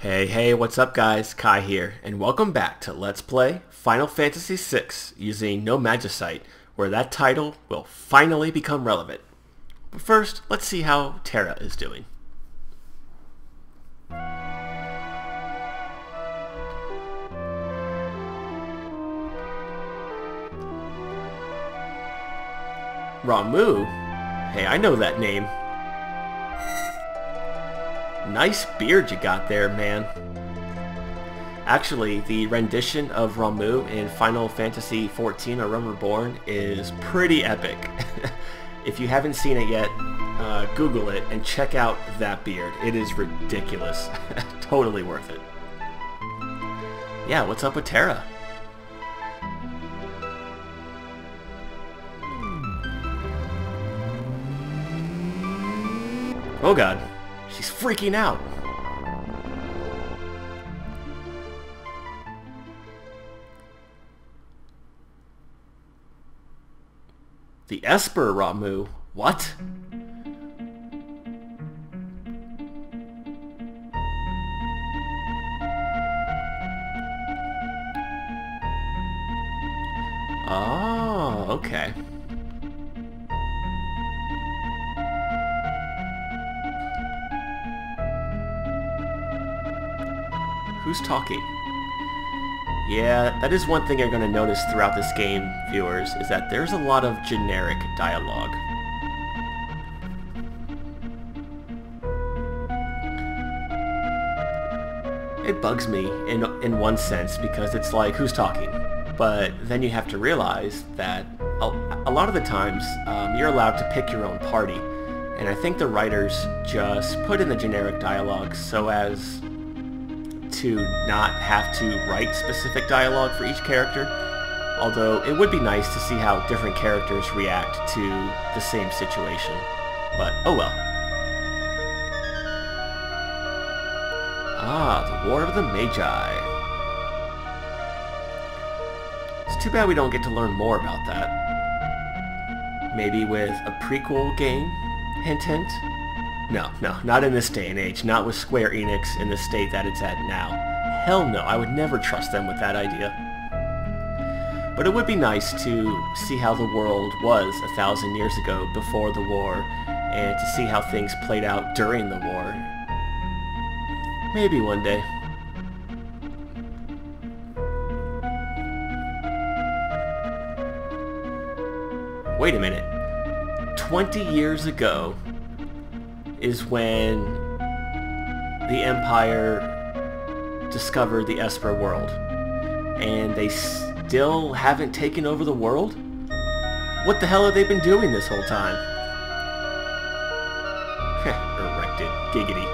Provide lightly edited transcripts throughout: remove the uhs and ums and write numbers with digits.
Hey, what's up guys? Kai here, and welcome back to Let's Play Final Fantasy VI using no Magicite, where that title will finally become relevant. But first, let's see how Terra is doing. Ramuh? Hey, I know that name. Nice beard you got there, man. Actually, the rendition of Ramuh in Final Fantasy XIV A Realm Reborn is pretty epic. If you haven't seen it yet, Google it and check out that beard. It is ridiculous. Totally worth it. Yeah, what's up with Terra? Oh god. She's freaking out. The Esper Ramuh? What? Oh, okay. Who's talking? Yeah, that is one thing you're going to notice throughout this game, viewers, is that there's a lot of generic dialogue. It bugs me in one sense because it's like, who's talking? But then you have to realize that a lot of the times you're allowed to pick your own party, and I think the writers just put in the generic dialogue so as to not have to write specific dialogue for each character, although it would be nice to see how different characters react to the same situation. But oh well. Ah, the War of the Magi. It's too bad we don't get to learn more about that. Maybe with a prequel game? Hint hint? No, not in this day and age. Not with Square Enix in the state that it's at now. Hell no, I would never trust them with that idea. But it would be nice to see how the world was 1,000 years ago before the war, and to see how things played out during the war. Maybe one day. Wait a minute. 20 years ago is when the Empire discovered the Esper world, and they still haven't taken over the world? What the hell have they been doing this whole time? Erected. Giggity.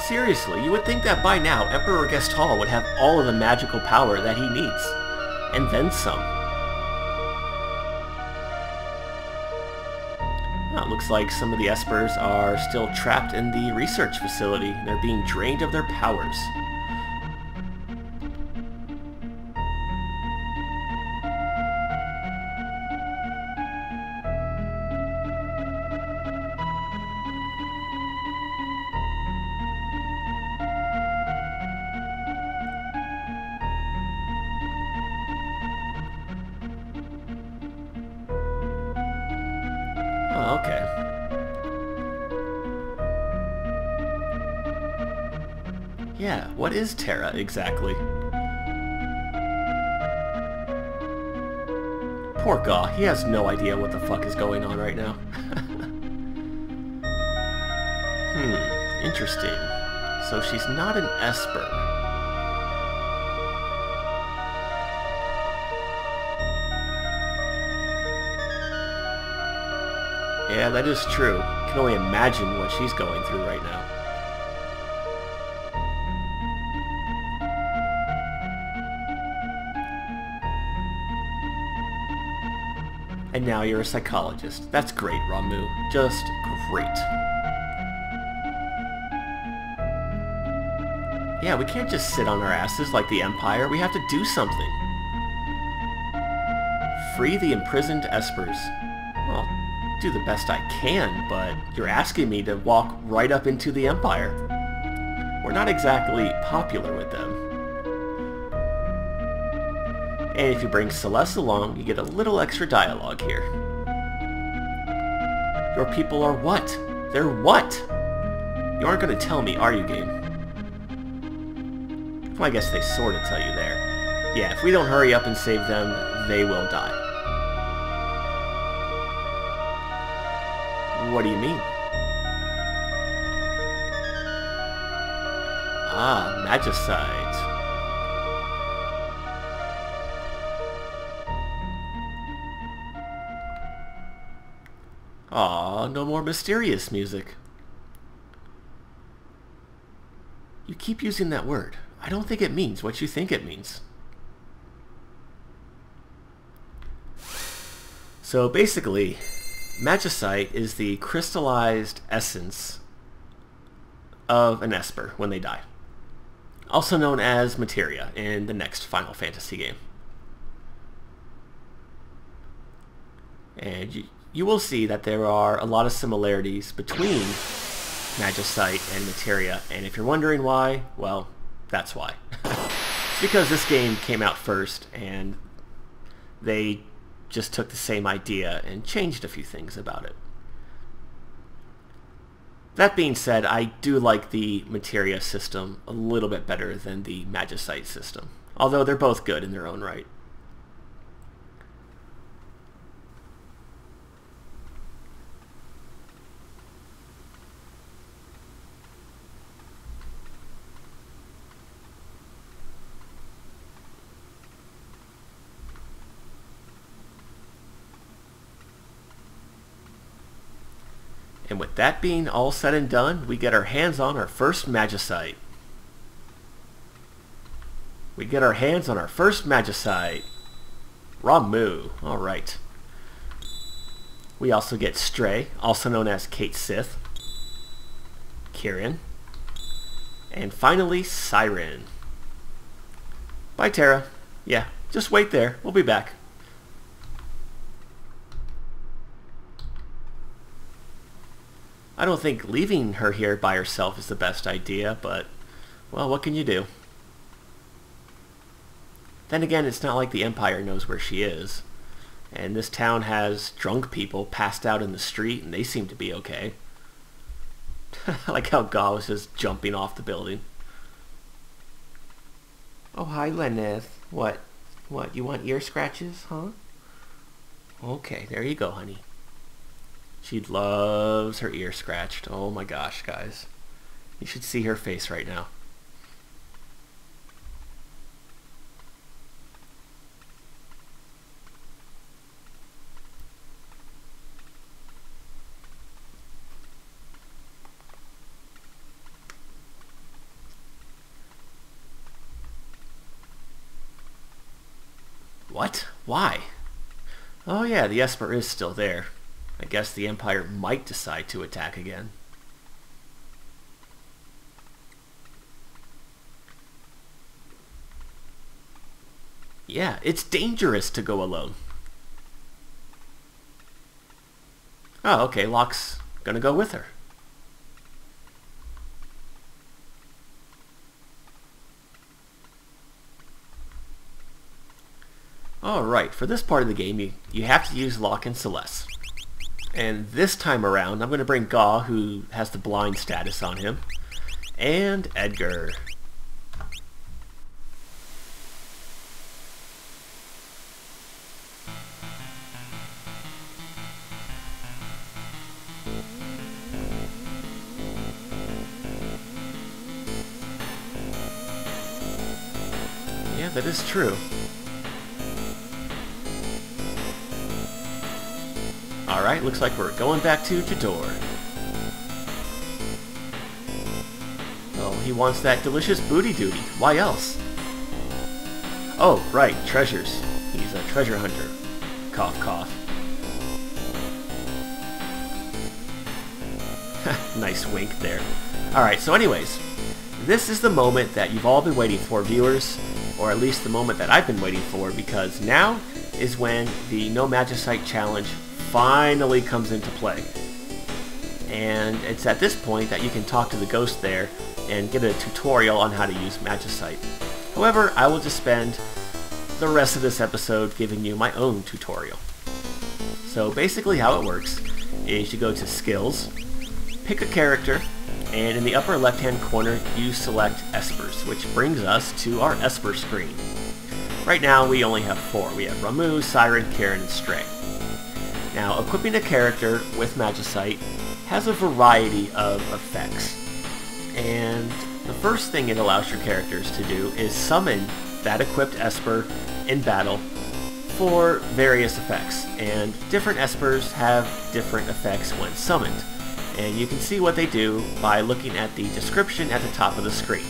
Seriously, you would think that by now Emperor Gestal would have all of the magical power that he needs, and then some. It looks like some of the Espers are still trapped in the research facility. They're being drained of their powers. Oh, okay. Yeah, what is Terra exactly? Poor Gaw, he has no idea what the fuck is going on right now. Interesting. So she's not an Esper. Yeah, that is true. I can only imagine what she's going through right now. And now you're a psychologist. That's great, Ramuh. Just great. Yeah, we can't just sit on our asses like the Empire. We have to do something. Free the imprisoned Espers. Well, do the best I can, but you're asking me to walk right up into the Empire. we're not exactly popular with them. And if you bring Celes along, you get a little extra dialogue here. Your people are what? They're what? You aren't going to tell me, are you, game? Well, I guess they sort of tell you there. Yeah, if we don't hurry up and save them, they will die. What do you mean? Ah, Magicite. Aw, no more mysterious music. You keep using that word. I don't think it means what you think it means. So basically, Magicite is the crystallized essence of an Esper when they die. Also known as Meteor in the next Final Fantasy game. And you will see that there are a lot of similarities between Magicite and Meteor, and if you're wondering why, well, that's why. It's because this game came out first, and they just took the same idea and changed a few things about it. That being said, I do like the Meteor system a little bit better than the Magicite system, although they're both good in their own right. And with that being all said and done, we get our hands on our first Magicite. Ramu. Alright. We also get Stray, also known as Kate Sith. Kieran. And finally, Siren. Bye, Terra. Yeah, just wait there. We'll be back. I don't think leaving her here by herself is the best idea, but, well, what can you do? Then again, it's not like the Empire knows where she is. And this town has drunk people passed out in the street, and they seem to be okay. I like how Gaw was just jumping off the building. Oh, hi, Lenneth. What, you want ear scratches, huh? Okay, there you go, honey. She loves her ear scratched. Oh my gosh, guys. You should see her face right now. What? Why? Oh yeah, the Esper is still there. I guess the Empire might decide to attack again. Yeah, it's dangerous to go alone. Oh, okay, Locke's gonna go with her. Alright, for this part of the game, you have to use Locke and Celes. And this time around, I'm going to bring Gaw, who has the blind status on him, and Edgar. Yeah, that is true. Alright, looks like we're going back to Jador. Oh, he wants that delicious booty duty. Why else? Oh, right, treasures. He's a treasure hunter. Cough, cough. Nice wink there. Alright, so anyways, this is the moment that you've all been waiting for, viewers. Or at least the moment that I've been waiting for, because now is when the No Magicite challenge finally comes into play. and it's at this point that you can talk to the ghost there and get a tutorial on how to use Magicite. However, I will just spend the rest of this episode giving you my own tutorial. So basically how it works is you go to Skills, pick a character, and in the upper left hand corner you select Espers, which brings us to our Esper screen. Right now we only have 4. We have Ramuh, Siren, Karen, and Stray. Now equipping a character with Magicite has a variety of effects, and the first thing it allows your characters to do is summon that equipped Esper in battle for various effects, and different Espers have different effects when summoned, and you can see what they do by looking at the description at the top of the screen.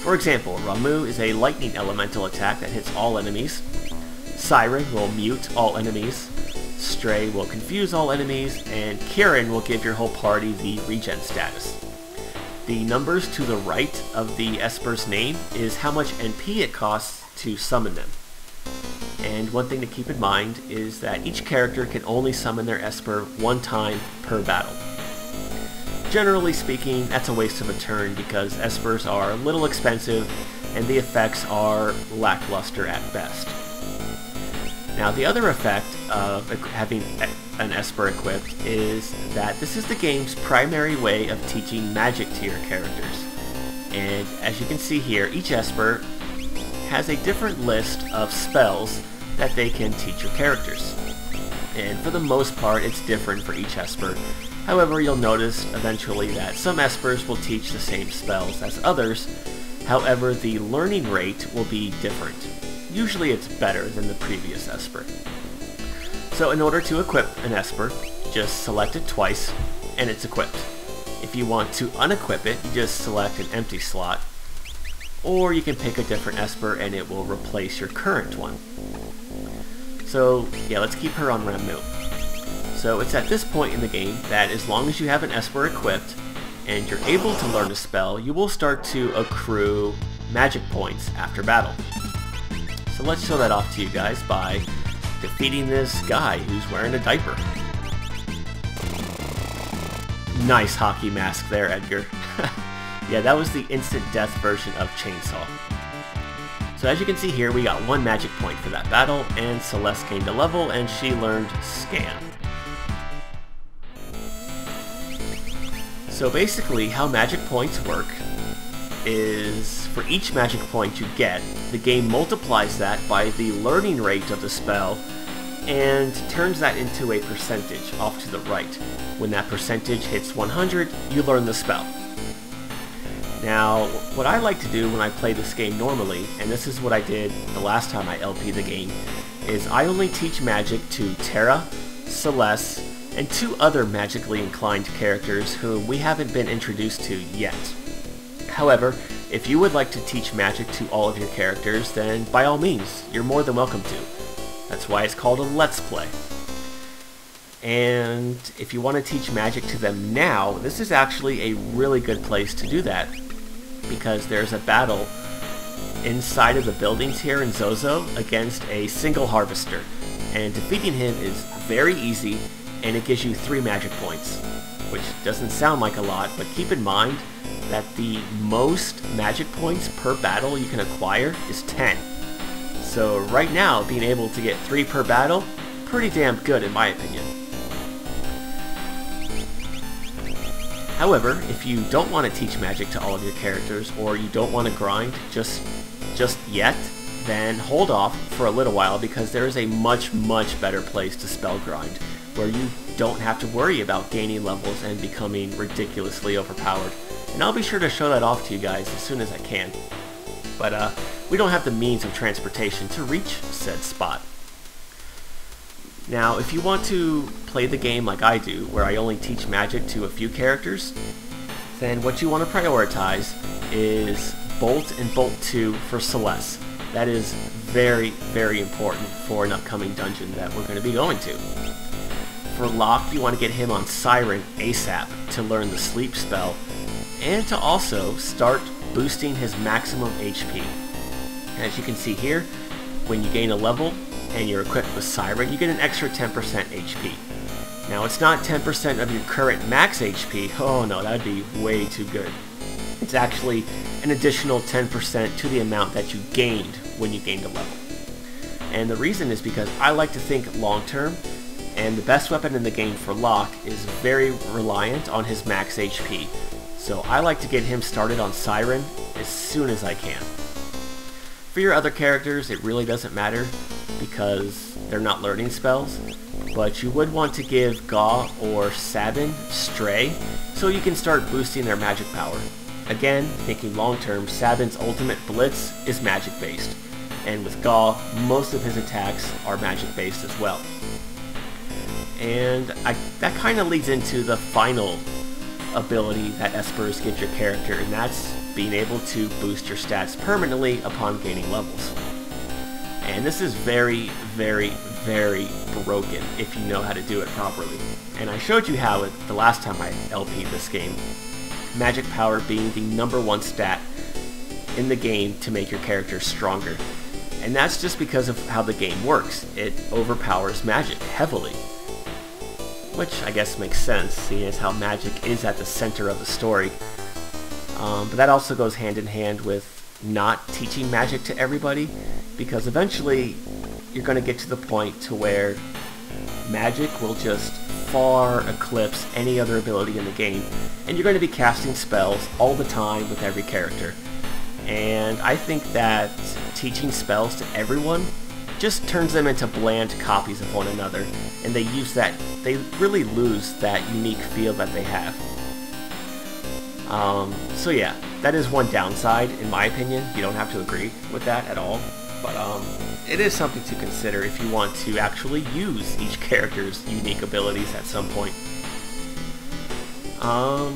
For example, Ramuh is a lightning elemental attack that hits all enemies, Siren will mute all enemies, Stray will confuse all enemies, and Karen will give your whole party the regen status. The numbers to the right of the Esper's name is how much NP it costs to summon them. And one thing to keep in mind is that each character can only summon their Esper one time per battle. Generally speaking, that's a waste of a turn because Espers are a little expensive and the effects are lackluster at best. Now the other effect of having an Esper equipped is that this is the game's primary way of teaching magic to your characters. And as you can see here, each Esper has a different list of spells that they can teach your characters. And for the most part, it's different for each Esper. However, you'll notice eventually that some Espers will teach the same spells as others. However, the learning rate will be different. Usually it's better than the previous Esper. So in order to equip an Esper, just select it twice and it's equipped. If you want to unequip it, you just select an empty slot, or you can pick a different Esper and it will replace your current one. So yeah, let's keep her on Ramuh. So it's at this point in the game that as long as you have an Esper equipped and you're able to learn a spell, you will start to accrue magic points after battle. So let's show that off to you guys by defeating this guy who's wearing a diaper. Nice hockey mask there, Edgar. Yeah, that was the instant death version of Chainsaw. So as you can see here, we got 1 magic point for that battle, and Celes gained a level and she learned Scan. So basically how magic points work is for each magic point you get, the game multiplies that by the learning rate of the spell and turns that into a percentage off to the right. When that percentage hits 100, you learn the spell. Now, what I like to do when I play this game normally, and this is what I did the last time I LP'd the game, is I only teach magic to Terra, Celes, and 2 other magically inclined characters whom we haven't been introduced to yet. However, if you would like to teach magic to all of your characters, then by all means, you're more than welcome to. That's why it's called a Let's Play. And if you want to teach magic to them now, this is actually a really good place to do that, because there's a battle inside of the buildings here in Zozo against a single harvester, and defeating him is very easy, and it gives you 3 magic points, which doesn't sound like a lot, but keep in mind that the most magic points per battle you can acquire is 10. So right now, being able to get 3 per battle, pretty damn good in my opinion. However, if you don't want to teach magic to all of your characters, or you don't want to grind just yet, then hold off for a little while, because there is a much better place to spell grind, where you don't have to worry about gaining levels and becoming ridiculously overpowered. And I'll be sure to show that off to you guys as soon as I can. But we don't have the means of transportation to reach said spot. Now, if you want to play the game like I do, where I only teach magic to a few characters, then what you want to prioritize is Bolt and Bolt 2 for Celes. That is very important for an upcoming dungeon that we're going to be going to. For Locke, you want to get him on Siren ASAP to learn the sleep spell, and to also start boosting his maximum HP. As you can see here, when you gain a level and you're equipped with Siren, you get an extra 10% HP. Now, it's not 10% of your current max HP. Oh no, that would be way too good. It's actually an additional 10% to the amount that you gained when you gained a level. And the reason is because I like to think long term, and the best weapon in the game for Locke is very reliant on his max HP. So I like to get him started on Siren as soon as I can. For your other characters, it really doesn't matter because they're not learning spells, but you would want to give Gaw or Sabin Stray so you can start boosting their magic power. Again, thinking long term, Sabin's ultimate Blitz is magic based, and with Gaw, most of his attacks are magic based as well. And that kind of leads into the final ability that Espers gives your character, and that's being able to boost your stats permanently upon gaining levels. And this is very, very, very broken if you know how to do it properly. And I showed you how the last time I LP'd this game. Magic power being the #1 stat in the game to make your character stronger. And that's just because of how the game works. It overpowers magic heavily. Which I guess makes sense, seeing as how magic is at the center of the story. But that also goes hand in hand with not teaching magic to everybody, because eventually you're going to get to the point to where magic will just far eclipse any other ability in the game, and you're going to be casting spells all the time with every character. And I think that teaching spells to everyone just turns them into bland copies of one another, and they really lose that unique feel that they have. So yeah, that is one downside in my opinion. You don't have to agree with that at all, but it is something to consider if you want to actually use each character's unique abilities at some point.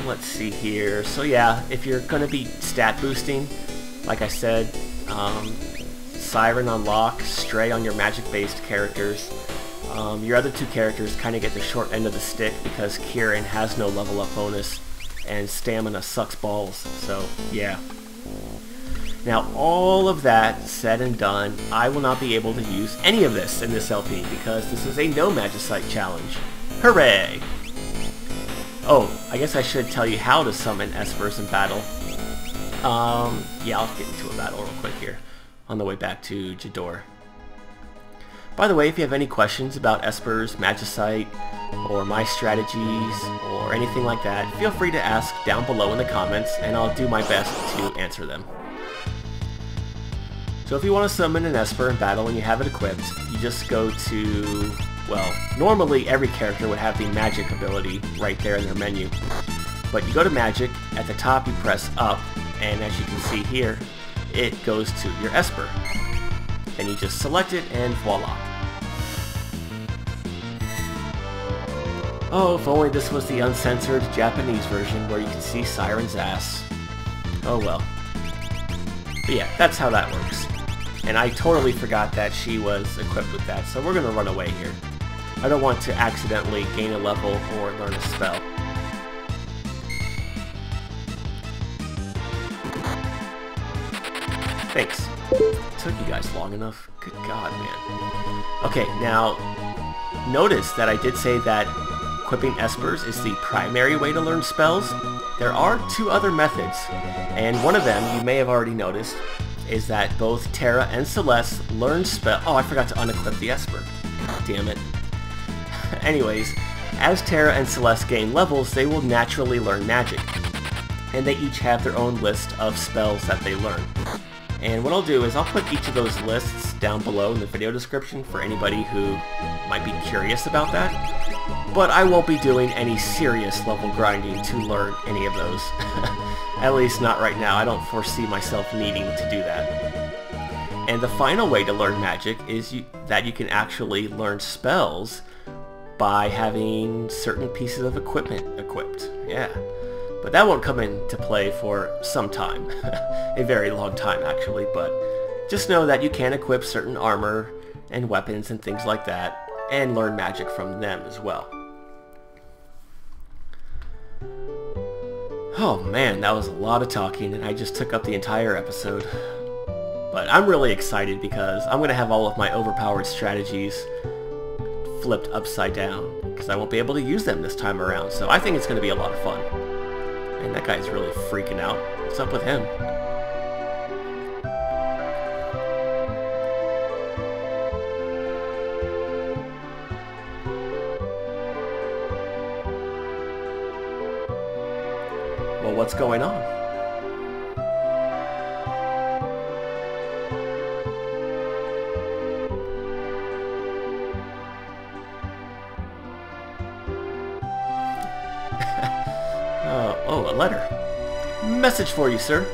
Let's see here. So yeah, if you're going to be stat boosting, like I said, Siren on Locke, Stray on your magic-based characters. Your other two characters kind of get the short end of the stick because Kieran has no level up bonus and stamina sucks balls, so yeah. Now all of that said and done, I will not be able to use any of this in this LP because this is a no Magicite challenge. Hooray! Oh, I guess I should tell you how to summon Espers in battle. Yeah, I'll get into a battle real quick here on the way back to Jador. By the way, if you have any questions about Espers, Magicite, or my strategies, or anything like that, feel free to ask down below in the comments, and I'll do my best to answer them. So if you want to summon an Esper in battle and you have it equipped, you just go to, well, normally every character would have the magic ability right there in their menu. But you go to magic, at the top you press up, and as you can see here, it goes to your Esper. Then you just select it and voila. Oh, if only this was the uncensored Japanese version where you can see Siren's ass. Oh well. But yeah, that's how that works. And I totally forgot that she was equipped with that, so we're gonna run away here. I don't want to accidentally gain a level or learn a spell. Thanks. It took you guys long enough. Good God, man. Okay, now, notice that I did say that equipping Espers is the primary way to learn spells. There are two other methods, and one of them, you may have already noticed, is that both Terra and Celes learn spell. Oh, I forgot to unequip the Esper. Damn it. Anyways, as Terra and Celes gain levels, they will naturally learn magic, and they each have their own list of spells that they learn. And what I'll do is I'll put each of those lists down below in the video description for anybody who might be curious about that. But I won't be doing any serious level grinding to learn any of those. At least not right now. I don't foresee myself needing to do that. And the final way to learn magic is that you can actually learn spells by having certain pieces of equipment equipped. Yeah. But that won't come into play for some time. A very long time, actually. But just know that you can equip certain armor and weapons and things like that, and learn magic from them as well. Oh man, that was a lot of talking, and I just took up the entire episode. But I'm really excited because I'm going to have all of my overpowered strategies flipped upside down, because I won't be able to use them this time around. So I think it's going to be a lot of fun. And that guy's really freaking out. What's up with him? Well, what's going on? Oh, a letter. Message for you, sir.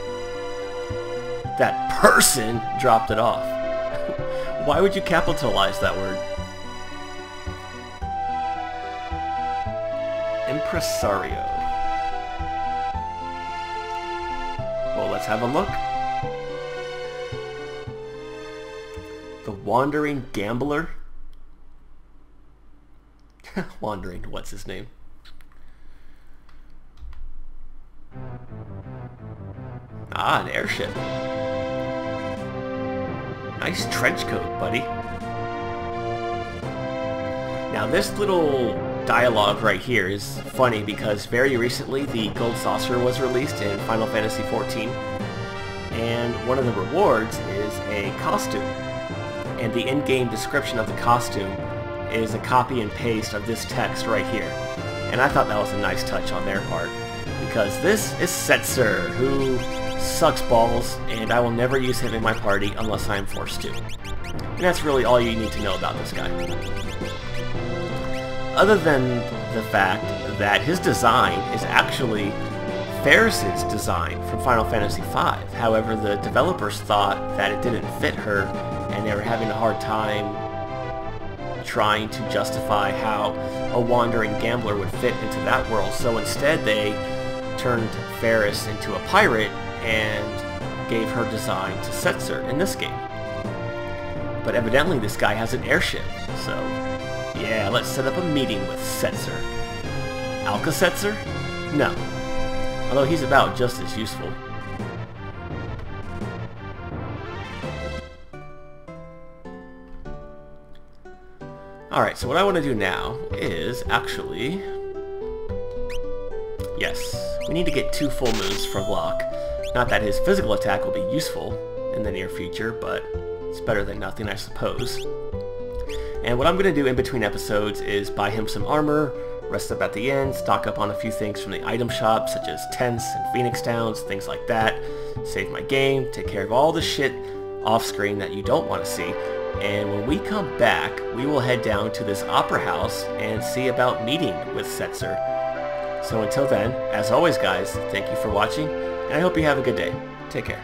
That person dropped it off. Why would you capitalize that word? Impresario. Well, let's have a look. The Wandering Gambler. Wandering, what's his name? Ah, an airship. Nice trench coat, buddy. Now this little dialogue right here is funny because very recently the Gold Saucer was released in Final Fantasy XIV, and one of the rewards is a costume. And the in-game description of the costume is a copy and paste of this text right here. And I thought that was a nice touch on their part, because this is Setzer, who sucks balls, and I will never use him in my party unless I am forced to. And that's really all you need to know about this guy. Other than the fact that his design is actually Ferris's design from Final Fantasy V. However, the developers thought that it didn't fit her, and they were having a hard time trying to justify how a wandering gambler would fit into that world. So instead they turned Ferris into a pirate and gave her design to Setzer in this game. But evidently this guy has an airship, so yeah, let's set up a meeting with Setzer. Alka-Setzer? No. Although he's about just as useful. Alright, so what I want to do now is actually... Yes, we need to get 2 full moons for Locke. Not that his physical attack will be useful in the near future, but it's better than nothing, I suppose. And what I'm going to do in between episodes is buy him some armor, rest up at the end, stock up on a few things from the item shop, such as tents and phoenix downs, things like that, save my game, take care of all the shit off-screen that you don't want to see. And when we come back, we will head down to this opera house and see about meeting with Setzer. So until then, as always guys, thank you for watching, and I hope you have a good day. Take care.